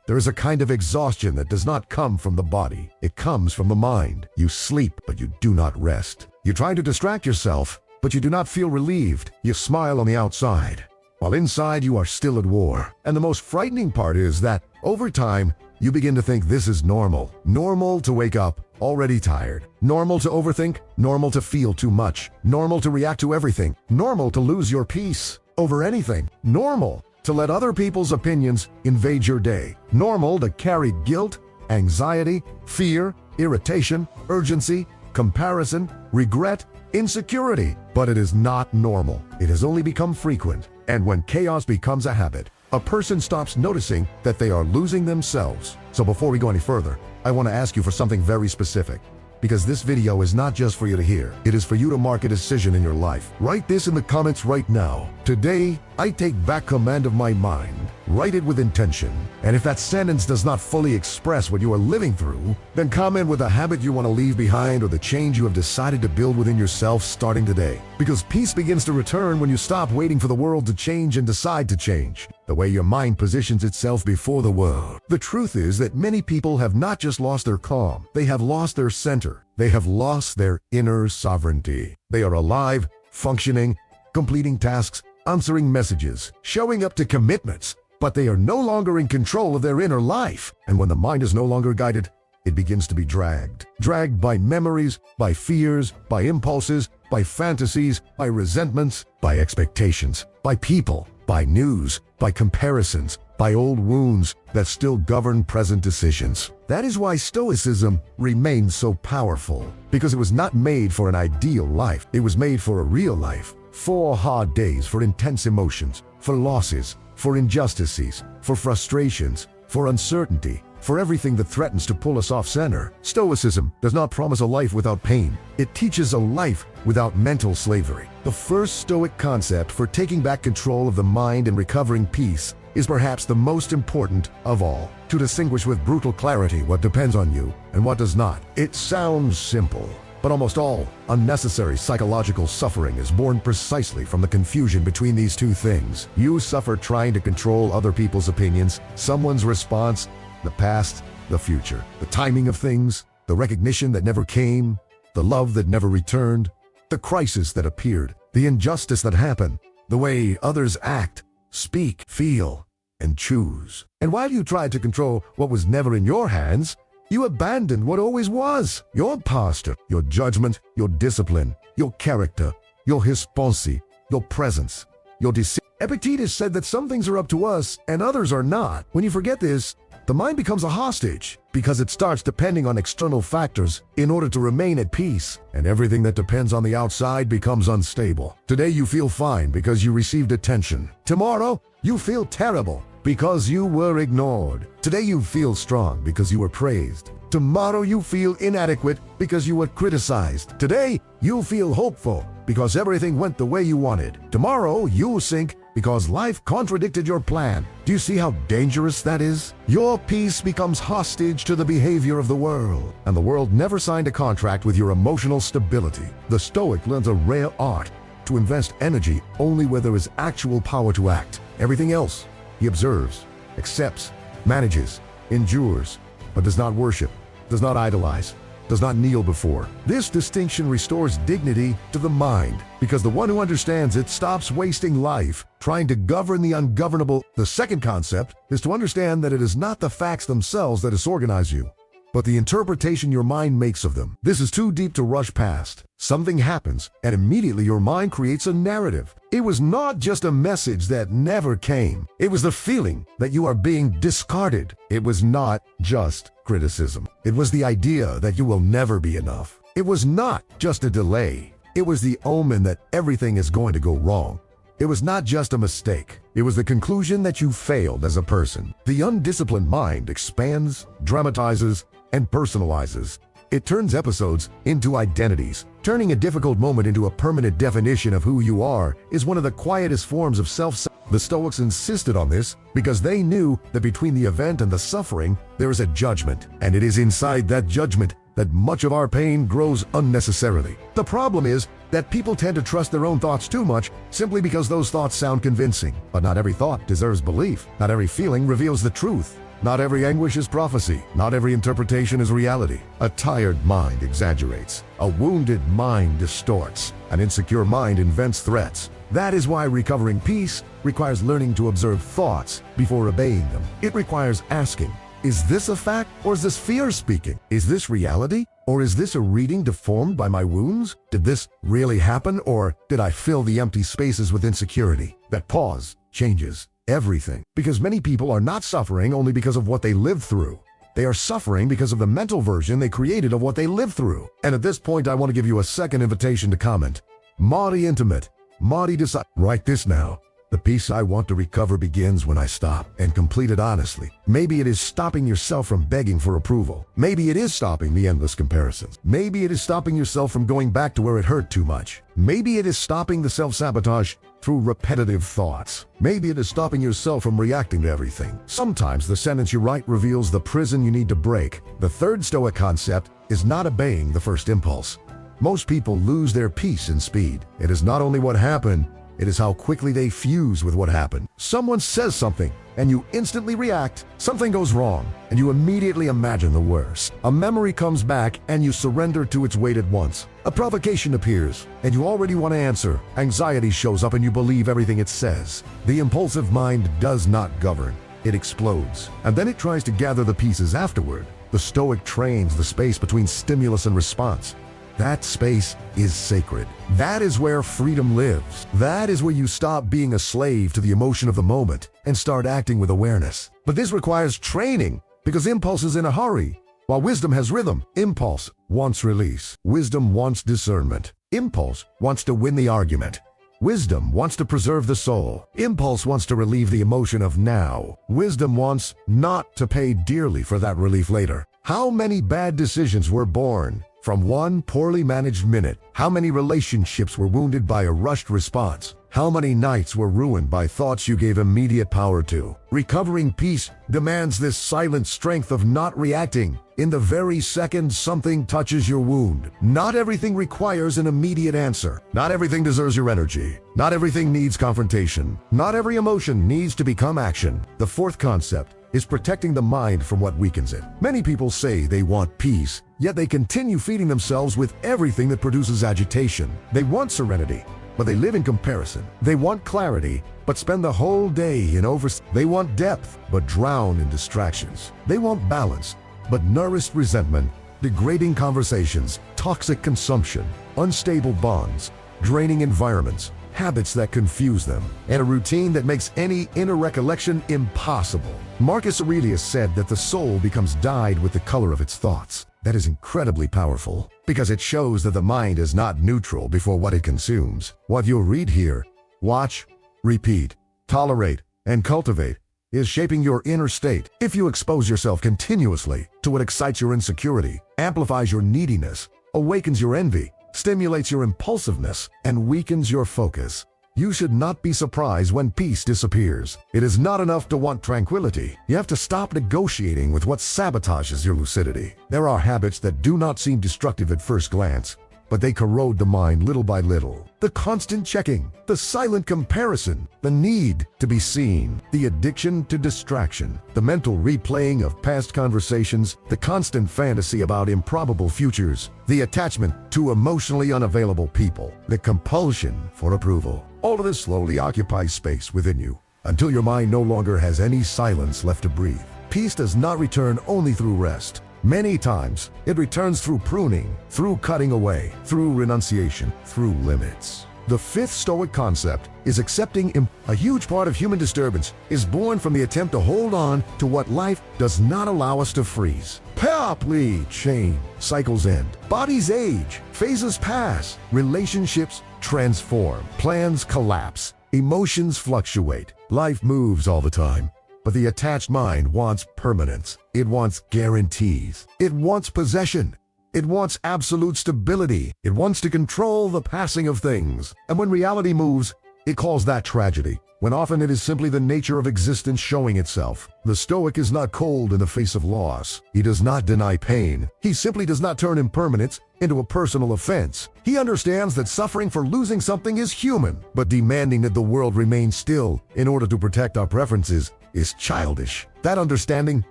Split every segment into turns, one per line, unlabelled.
There is a kind of exhaustion that does not come from the body. It comes from the mind. You sleep, but you do not rest. You try to distract yourself, but you do not feel relieved. You smile on the outside, while inside you are still at war. And the most frightening part is that, over time, you begin to think this is normal. Normal to wake up already tired. Normal to overthink. Normal to feel too much. Normal to react to everything. Normal to lose your peace over anything. Normal to let other people's opinions invade your day. Normal to carry guilt, anxiety, fear, irritation, urgency, comparison, regret, insecurity. But it is not normal. It has only become frequent. And when chaos becomes a habit, a person stops noticing that they are losing themselves. So before we go any further, I want to ask you for something very specific. Because this video is not just for you to hear, it is for you to mark a decision in your life. Write this in the comments right now. Today, I take back command of my mind. Write it with intention. And if that sentence does not fully express what you are living through, then comment with a habit you want to leave behind or the change you have decided to build within yourself starting today. Because peace begins to return when you stop waiting for the world to change and decide to change. The way your mind positions itself before the world. The truth is that many people have not just lost their calm, they have lost their center. They have lost their inner sovereignty. They are alive, functioning, completing tasks, answering messages, showing up to commitments, but they are no longer in control of their inner life. And when the mind is no longer guided, it begins to be dragged. Dragged by memories, by fears, by impulses, by fantasies, by resentments, by expectations, by people, by news, by comparisons, by old wounds that still govern present decisions. That is why Stoicism remains so powerful, because it was not made for an ideal life. It was made for a real life. 4 hard days for intense emotions, for losses, for injustices, for frustrations, for uncertainty, for everything that threatens to pull us off center. Stoicism does not promise a life without pain. It teaches a life without mental slavery. The first Stoic concept for taking back control of the mind and recovering peace is perhaps the most important of all. To distinguish with brutal clarity what depends on you and what does not. It sounds simple, but almost all unnecessary psychological suffering is born precisely from the confusion between these two things. You suffer trying to control other people's opinions, someone's response, the past, the future, the timing of things, the recognition that never came, the love that never returned, the crisis that appeared, the injustice that happened, the way others act, speak, feel, and choose. And while you tried to control what was never in your hands, you abandoned what always was. Your posture, your judgment, your discipline, your character, your responsi, your presence, your decision. Epictetus said that some things are up to us and others are not. When you forget this, the mind becomes a hostage because it starts depending on external factors in order to remain at peace, and everything that depends on the outside becomes unstable. Today you feel fine because you received attention. Tomorrow you feel terrible because you were ignored. Today you feel strong because you were praised. Tomorrow you feel inadequate because you were criticized. Today you'll feel hopeful because everything went the way you wanted. Tomorrow you'll sink because life contradicted your plan. Do you see how dangerous that is? Your peace becomes hostage to the behavior of the world, and the world never signed a contract with your emotional stability. The Stoic learns a rare art to invest energy only where there is actual power to act. Everything else he observes, accepts, manages, endures, but does not worship, does not idolize, does not kneel before. This distinction restores dignity to the mind, because the one who understands it stops wasting life trying to govern the ungovernable. The second concept is to understand that it is not the facts themselves that disorganize you, but the interpretation your mind makes of them. This is too deep to rush past. Something happens, and immediately your mind creates a narrative. It was not just a message that never came. It was the feeling that you are being discarded. It was not just criticism. It was the idea that you will never be enough. It was not just a delay. It was the omen that everything is going to go wrong. It was not just a mistake. It was the conclusion that you failed as a person. The undisciplined mind expands, dramatizes, and personalizes. It turns episodes into identities. Turning a difficult moment into a permanent definition of who you are is one of the quietest forms of self-sabotage. The Stoics insisted on this because they knew that between the event and the suffering, there is a judgment, and it is inside that judgment that much of our pain grows unnecessarily. The problem is that people tend to trust their own thoughts too much simply because those thoughts sound convincing. But not every thought deserves belief. Not every feeling reveals the truth. Not every anguish is prophecy. Not every interpretation is reality. A tired mind exaggerates. A wounded mind distorts. An insecure mind invents threats. That is why recovering peace requires learning to observe thoughts before obeying them. It requires asking, is this a fact or is this fear speaking? Is this reality or is this a reading deformed by my wounds? Did this really happen or did I fill the empty spaces with insecurity? That pause changes everything, because many people are not suffering only because of what they lived through. They are suffering because of the mental version they created of what they lived through. And at this point, I want to give you a second invitation to comment. Mari intimate. Mari decide. Write this now. The peace I want to recover begins when I stop and complete it honestly. Maybe it is stopping yourself from begging for approval. Maybe it is stopping the endless comparisons. Maybe it is stopping yourself from going back to where it hurt too much. Maybe it is stopping the self-sabotage through repetitive thoughts. Maybe it is stopping yourself from reacting to everything. Sometimes the sentence you write reveals the prison you need to break. The third Stoic concept is not obeying the first impulse. Most people lose their peace in speed. It is not only what happened, it is how quickly they fuse with what happened. Someone says something, and you instantly react. Something goes wrong, and you immediately imagine the worst. A memory comes back, and you surrender to its weight at once. A provocation appears, and you already want to answer. Anxiety shows up, and you believe everything it says. The impulsive mind does not govern. It explodes, and then it tries to gather the pieces afterward. The Stoic trains the space between stimulus and response. That space is sacred. That is where freedom lives. That is where you stop being a slave to the emotion of the moment and start acting with awareness. But this requires training, because impulse is in a hurry, while wisdom has rhythm. Impulse wants release. Wisdom wants discernment. Impulse wants to win the argument. Wisdom wants to preserve the soul. Impulse wants to relieve the emotion of now. Wisdom wants not to pay dearly for that relief later. How many bad decisions were born from one poorly managed minute? How many relationships were wounded by a rushed response? How many nights were ruined by thoughts you gave immediate power to? Recovering peace demands this silent strength of not reacting in the very second something touches your wound. Not everything requires an immediate answer. Not everything deserves your energy. Not everything needs confrontation. Not every emotion needs to become action. The fourth concept is protecting the mind from what weakens it. Many people say they want peace, yet they continue feeding themselves with everything that produces agitation. They want serenity, but they live in comparison. They want clarity, but spend the whole day in They want depth, but drown in distractions. They want balance, but nourish resentment, degrading conversations, toxic consumption, unstable bonds, draining environments, habits that confuse them, and a routine that makes any inner recollection impossible. Marcus Aurelius said that the soul becomes dyed with the color of its thoughts. That is incredibly powerful, because it shows that the mind is not neutral before what it consumes. What you'll read here, watch, repeat, tolerate, and cultivate is shaping your inner state. If you expose yourself continuously to what excites your insecurity, amplifies your neediness, awakens your envy, stimulates your impulsiveness, and weakens your focus, you should not be surprised when peace disappears. It is not enough to want tranquility. You have to stop negotiating with what sabotages your lucidity. There are habits that do not seem destructive at first glance, but they corrode the mind little by little. The constant checking, the silent comparison, the need to be seen, the addiction to distraction, the mental replaying of past conversations, the constant fantasy about improbable futures, the attachment to emotionally unavailable people, the compulsion for approval. All of this slowly occupies space within you until your mind no longer has any silence left to breathe. Peace does not return only through rest. Many times, it returns through pruning, through cutting away, through renunciation, through limits. The fifth Stoic concept is accepting. A huge part of human disturbance is born from the attempt to hold on to what life does not allow us to freeze. Paopli chain, cycles end, bodies age, phases pass, relationships transform, plans collapse, emotions fluctuate. Life moves all the time. But the attached mind wants permanence. It wants guarantees. It wants possession. It wants absolute stability. It wants to control the passing of things. And when reality moves, it calls that tragedy, when often it is simply the nature of existence showing itself. The Stoic is not cold in the face of loss. He does not deny pain. He simply does not turn impermanence into a personal offense. He understands that suffering for losing something is human, but demanding that the world remain still in order to protect our preferences is childish. That understanding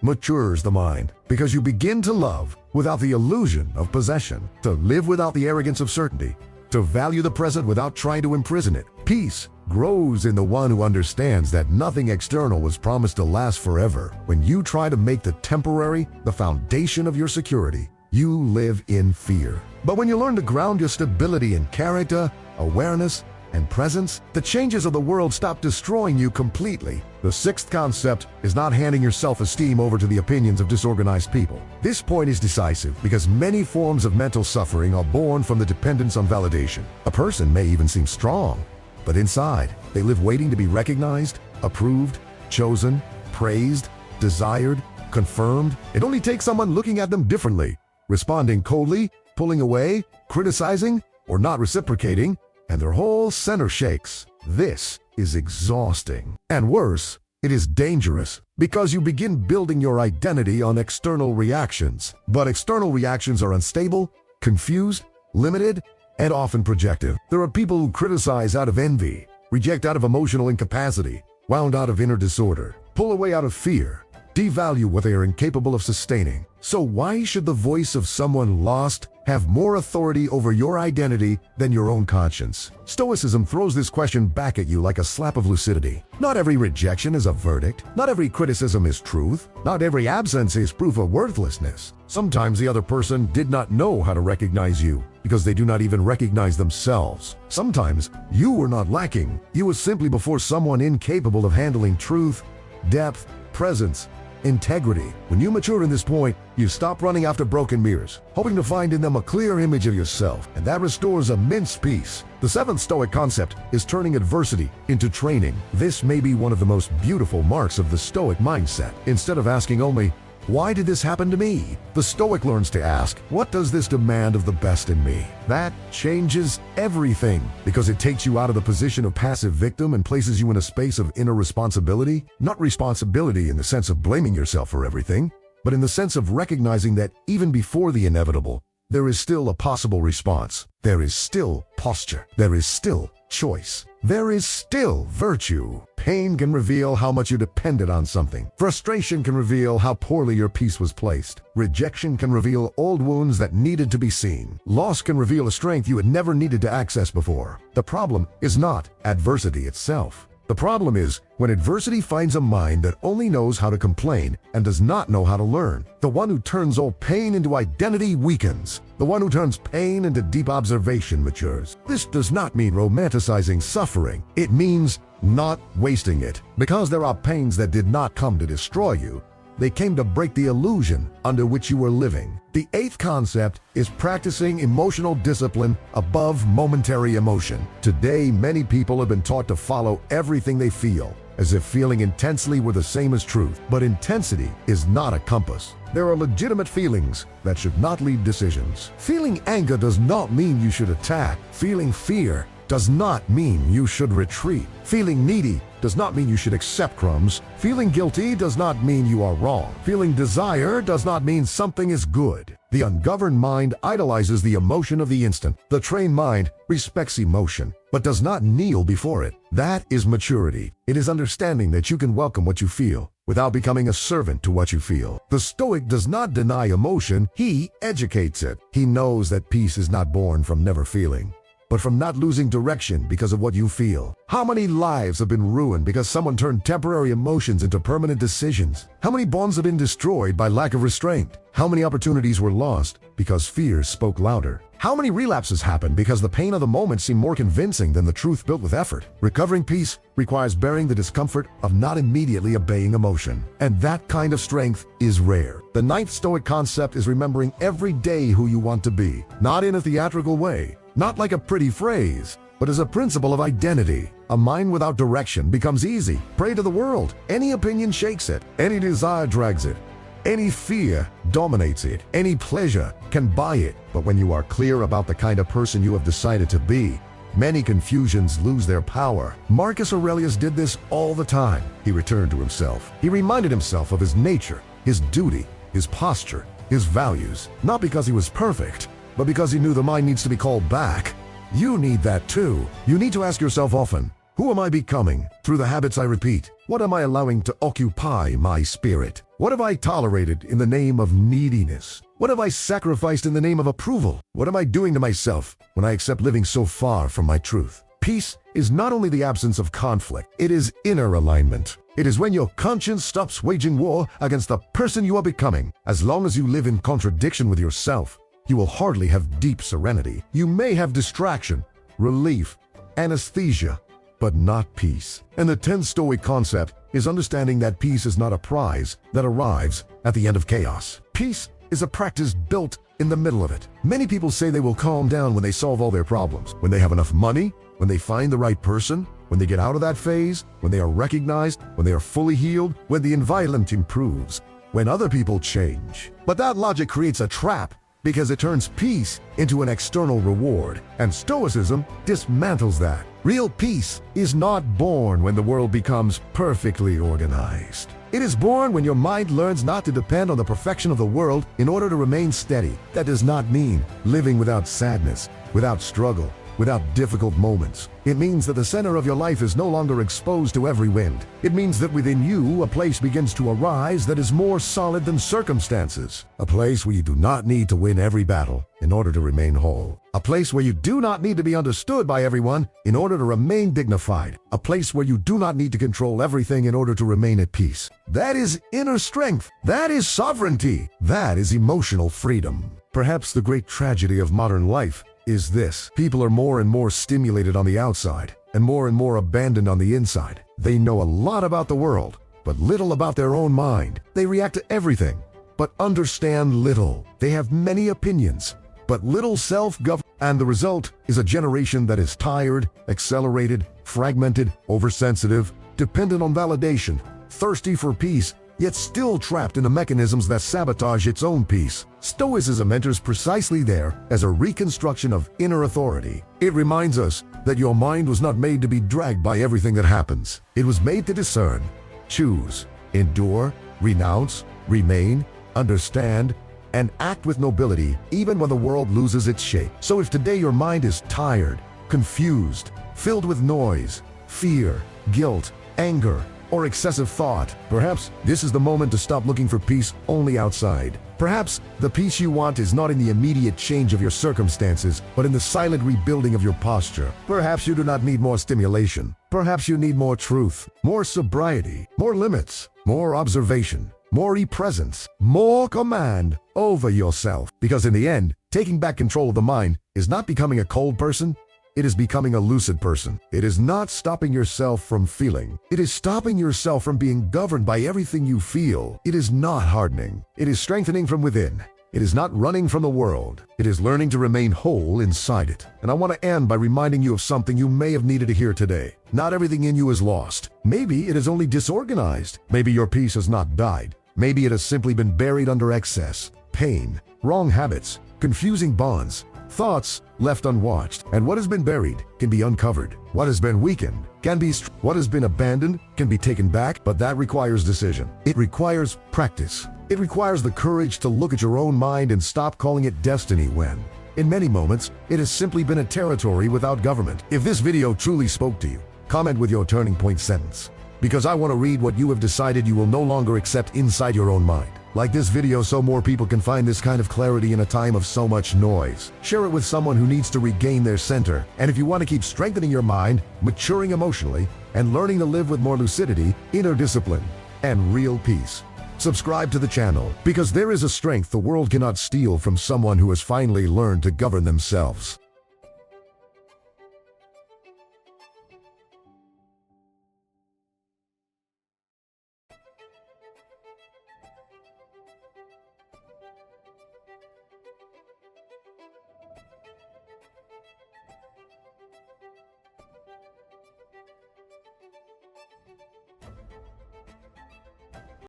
matures the mind, because you begin to love without the illusion of possession, to live without the arrogance of certainty, to value the present without trying to imprison it. Peace grows in the one who understands that nothing external was promised to last forever. When you try to make the temporary the foundation of your security, you live in fear. But when you learn to ground your stability in character, awareness, and presence, the changes of the world stop destroying you completely. The sixth concept is not handing your self-esteem over to the opinions of disorganized people. This point is decisive because many forms of mental suffering are born from the dependence on validation. A person may even seem strong, but inside, they live waiting to be recognized, approved, chosen, praised, desired, confirmed. It only takes someone looking at them differently, responding coldly, pulling away, criticizing, or not reciprocating, and their whole center shakes. This is exhausting. And worse, it is dangerous, because you begin building your identity on external reactions. But external reactions are unstable, confused, limited, and often projective. There are people who criticize out of envy, reject out of emotional incapacity, wound out of inner disorder, pull away out of fear, devalue what they are incapable of sustaining. So why should the voice of someone lost have more authority over your identity than your own conscience? Stoicism throws this question back at you like a slap of lucidity. Not every rejection is a verdict. Not every criticism is truth. Not every absence is proof of worthlessness. Sometimes the other person did not know how to recognize you because they do not even recognize themselves. Sometimes you were not lacking. You were simply before someone incapable of handling truth, depth, presence, integrity. When you mature in this point, you stop running after broken mirrors, hoping to find in them a clear image of yourself, and that restores immense peace. The seventh Stoic concept is turning adversity into training. This may be one of the most beautiful marks of the Stoic mindset. Instead of asking only, "Why did this happen to me?" the Stoic learns to ask, "What does this demand of the best in me?" That changes everything, because it takes you out of the position of passive victim and places you in a space of inner responsibility. Not responsibility in the sense of blaming yourself for everything, but in the sense of recognizing that even before the inevitable, there is still a possible response. There is still posture. There is still choice. There is still virtue. Pain can reveal how much you depended on something. Frustration can reveal how poorly your peace was placed. Rejection can reveal old wounds that needed to be seen. Loss can reveal a strength you had never needed to access before. The problem is not adversity itself. The problem is when adversity finds a mind that only knows how to complain and does not know how to learn. The one who turns all pain into identity weakens. The one who turns pain into deep observation matures. This does not mean romanticizing suffering. It means not wasting it. Because there are pains that did not come to destroy you. They came to break the illusion under which you were living. The eighth concept is practicing emotional discipline above momentary emotion. Today, many people have been taught to follow everything they feel, as if feeling intensely were the same as truth. But intensity is not a compass. There are legitimate feelings that should not lead decisions. Feeling anger does not mean you should attack. Feeling fear does not mean you should retreat. Feeling needy does not mean you should accept crumbs. Feeling guilty does not mean you are wrong. Feeling desire does not mean something is good. The ungoverned mind idolizes the emotion of the instant. The trained mind respects emotion, but does not kneel before it. That is maturity. It is understanding that you can welcome what you feel without becoming a servant to what you feel. The Stoic does not deny emotion, he educates it. He knows that peace is not born from never feeling, but from not losing direction because of what you feel. How many lives have been ruined because someone turned temporary emotions into permanent decisions? How many bonds have been destroyed by lack of restraint? How many opportunities were lost because fear spoke louder? How many relapses happened because the pain of the moment seemed more convincing than the truth built with effort? Recovering peace requires bearing the discomfort of not immediately obeying emotion. And that kind of strength is rare. The ninth Stoic concept is remembering every day who you want to be, not in a theatrical way, not like a pretty phrase, but as a principle of identity. A mind without direction becomes easy, prey to the world. Any opinion shakes it. Any desire drags it. Any fear dominates it. Any pleasure can buy it. But when you are clear about the kind of person you have decided to be, many confusions lose their power. Marcus Aurelius did this all the time. He returned to himself. He reminded himself of his nature, his duty, his posture, his values, not because he was perfect, but because he knew the mind needs to be called back. You need that too. You need to ask yourself often, Who am I becoming through the habits I repeat? What am I allowing to occupy my spirit? What have I tolerated in the name of neediness? What have I sacrificed in the name of approval? What am I doing to myself when I accept living so far from my truth? Peace is not only the absence of conflict, it is inner alignment. It is when your conscience stops waging war against the person you are becoming. As long as you live in contradiction with yourself, you will hardly have deep serenity. You may have distraction, relief, anesthesia, but not peace. And the 10th Stoic concept is understanding that peace is not a prize that arrives at the end of chaos. Peace is a practice built in the middle of it. Many people say they will calm down when they solve all their problems, when they have enough money, when they find the right person, when they get out of that phase, when they are recognized, when they are fully healed, when the environment improves, when other people change. But that logic creates a trap because it turns peace into an external reward, and Stoicism dismantles that. Real peace is not born when the world becomes perfectly organized. It is born when your mind learns not to depend on the perfection of the world in order to remain steady. That does not mean living without sadness, without struggle, without difficult moments. It means that the center of your life is no longer exposed to every wind. It means that within you, a place begins to arise that is more solid than circumstances. A place where you do not need to win every battle in order to remain whole. A place where you do not need to be understood by everyone in order to remain dignified. A place where you do not need to control everything in order to remain at peace. That is inner strength. That is sovereignty. That is emotional freedom. Perhaps the great tragedy of modern life is this: people are more and more stimulated on the outside and more abandoned on the inside. They know a lot about the world, but little about their own mind. They react to everything, but understand little. They have many opinions, but little self-government. And the result is a generation that is tired, accelerated, fragmented, oversensitive, dependent on validation, thirsty for peace, yet still trapped in the mechanisms that sabotage its own peace. Stoicism enters precisely there as a reconstruction of inner authority. It reminds us that your mind was not made to be dragged by everything that happens. It was made to discern, choose, endure, renounce, remain, understand, and act with nobility even when the world loses its shape. So if today your mind is tired, confused, filled with noise, fear, guilt, anger, or excessive thought, perhaps this is the moment to stop looking for peace only outside. Perhaps the peace you want is not in the immediate change of your circumstances, but in the silent rebuilding of your posture. Perhaps you do not need more stimulation. Perhaps you need more truth, more sobriety, more limits, more observation, more e-presence, more command over yourself. Because in the end, taking back control of the mind is not becoming a cold person. It is becoming a lucid person. It is not stopping yourself from feeling. It is stopping yourself from being governed by everything you feel. It is not hardening. It is strengthening from within. It is not running from the world. It is learning to remain whole inside it. And I want to end by reminding you of something you may have needed to hear today. Not everything in you is lost. Maybe it is only disorganized. Maybe your peace has not died. Maybe it has simply been buried under excess, pain, wrong habits, confusing bonds, thoughts left unwatched. And what has been buried can be uncovered. What has been weakened can be what has been abandoned can be taken back, but that requires decision. It requires practice. It requires the courage to look at your own mind and stop calling it destiny when, in many moments, it has simply been a territory without government. If this video truly spoke to you, comment with your turning point sentence, because I want to read what you have decided you will no longer accept inside your own mind. Like this video so more people can find this kind of clarity in a time of so much noise. Share it with someone who needs to regain their center. And if you want to keep strengthening your mind, maturing emotionally, and learning to live with more lucidity, inner discipline, and real peace, subscribe to the channel, because there is a strength the world cannot steal from someone who has finally learned to govern themselves.